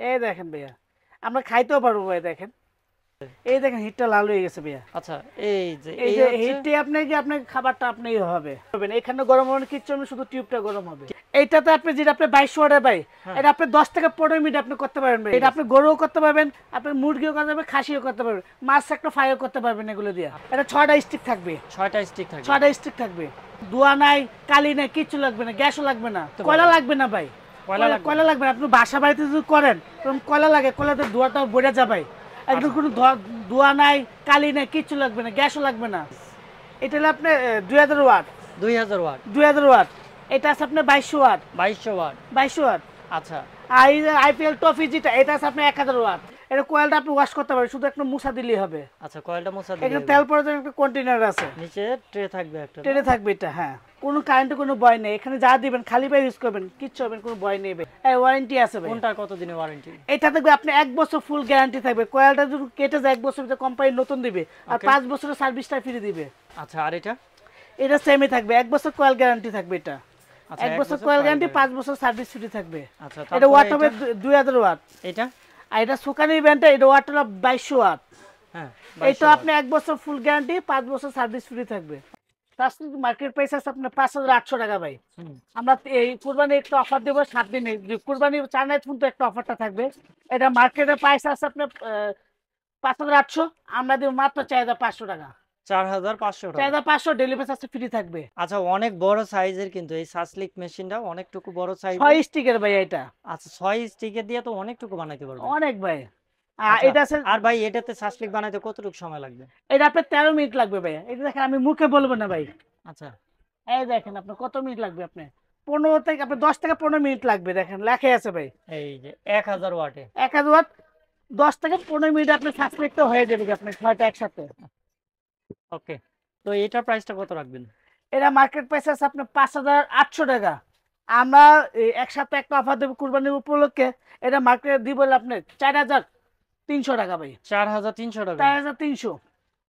এই দেখেন ভাইয়া, আমরা খাইতেও পারবো ভাই। দেখেন এই দেখেন হিটটা লাল হয়ে গেছে ভাইয়া। আচ্ছা, এই যে এই এই যে হচ্ছে হিটে আপনি যে আপনার খাবারটা আপনি হবে এখানে গরম হবে না, কিচ্ছু হবে না, শুধু টিউবটা গরম হবে। এইটাতে আপনি যেটা আপনি 22 ওয়াটের ভাই, হ্যাঁ। এটা আপনি 10 থেকে 15 মিনিট আপনি করতে পারবেন ভাই। এটা আপনি গরুও করতে পারবেন, আপনি মুরগিও করতে পারবেন, খাসিও করতে পারবেন, মাছ একটা ফ্রাইও করতে পারবেন এগুলো দিয়ে। এটা 6টা স্টিক থাকবে, 6টা স্টিক থাকে। 6টা স্টিক থাকবে। ধোয়া নাই, কালি নাই, কিচ্ছু লাগবে না, গ্যাসও লাগবে না, তো কয়লা ভালো। লাগবে না ভাই। কয়লা লাগবে কয়লা না। লাগবে না। আপনি বাসা বাড়িতে যদি করেন তখন কয়লা লাগে, কয়লাতে ধোঁয়াটা বেড়ে যাবে। একদম আচ্ছা। কোনো ধোয়া নাই, কালি নাই, কিচ্ছু লাগবে না, গ্যাসও লাগবে না। এটা হলো আপনার 2000 ওয়াট। 2000 ওয়াট। 2000 ওয়াট। এটা আছে আপনার 2200 ওয়াট। 2200 ওয়াট। 2200 ওয়াট। আচ্ছা। আর এই যে আইপিএল ট্রফি যেটা, এটা আছে আপনার 1000 ওয়াট। এটা কোয়েলটা আপনি ওয়াশ করতে পারবেন, শুধু একটা মুছা দিলেই হবে। আচ্ছা, কয়েলটা মোছা দিলে এখানে তেল পড়ার জন্য একটা কন্টেনার আছে, নিচে ট্রে থাকবে একটা না? টেনে থাকবে এটা। হ্যাঁ, কোনো কারেন্টের কোনো ভয় নেই। এখানে যা দিবেন খালি পায়ে ইউজ করবেন, কিচ্ছু হবে না, কোনো ভয় নেই ভাই। এই ওয়ারেন্টি আছে ভাই। কোনটার কত দিনের ওয়ারেন্টি? এটা থাকবে আপনি 1 বছর ফুল গ্যারান্টি থাকবে। কয়েলটা যদি কেটে যায় 1 বছর ভিতরে কোম্পানি নতুন দিবে, আর Okay. 5 বছরের সার্ভিসটা ফ্রি দিবে। আচ্ছা, আর এটা? এটা সেমই থাকবে, 1 বছর কয়েল গ্যারান্টি থাকবে এটা। আচ্ছা, 1 এক বছর বছর কয়েল coil গ্যারান্টি, guarantee। 5 বছর সার্ভিস ফ্রি থাকবে। আচ্ছা, এটা তারপরে ওয়াট হবে এটা? 2000 ওয়াট। এটা? আর এটা সুকানি ব্যান্ডটা, এটা ওয়াট হলো 2200 ওয়াট। হ্যাঁ, এইটা 2200 আপনি 1 বছর ফুল গ্যারান্টি, 5 বছর সার্ভিস ফ্রি থাকবে। তার মার্কেট প্রাইস আছে আপনার 5800 টাকা ভাই। হুম। আমরা এই কুরবানি একটা অফার দেবো 7 দিনে, যে কুরবানি চায়না কিন্তু একটা অফারটা থাকবে। এটা মার্কেটের প্রাইস আছে আপনার 5800, আমরা দেবো মাত্র 4500 টাকা। 4500 টাকা। 4500, ডেলিভারি চার্জ ফ্রি থাকবে। আচ্ছা, অনেক বড় সাইজের কিন্তু এই সাসলিক মেশিনটা অনেকটুকু বড় সাইজের। 6 স্টিকের ভাই এটা। আচ্ছা, 6 স্টিকের দিয়ে তো অনেকটুকু বানাইতে পারবেন। অনেক ভাই। আর আচ্ছা, এটা আছে, আর ভাই এটাতে সাসলিক বানাইতে কতটুকু সময় লাগবে? এটা আপনার 13 মিনিট লাগবে ভাই। এটা দেখেন আমি মুখে বলবো না ভাই। আচ্ছা। এই দেখেন আপনার কত মিনিট লাগবে, আপনি 15 থেকে আপনার 10 থেকে 15 মিনিট লাগবে। দেখেন লেখা আছে ভাই, এই যে 1000 ওয়াটে। 1000 ওয়াট। 10 থেকে 15 মিনিট আপনার সাবস্ক্রাইবটা হয়ে যাবে আপনার 6টা একসাথে। ওকে। তো এটার প্রাইসটা কত রাখবেন? এটা মার্কেট প্রাইস আছে আপনার 5800 টাকা। আমরা এক সপ্তাহে একটা অফার দেবো কুরবানির উপলক্ষে। এটা মার্কেটে দিব আপনি 4300 টাকা ভাই। 4300 টাকা। 4300।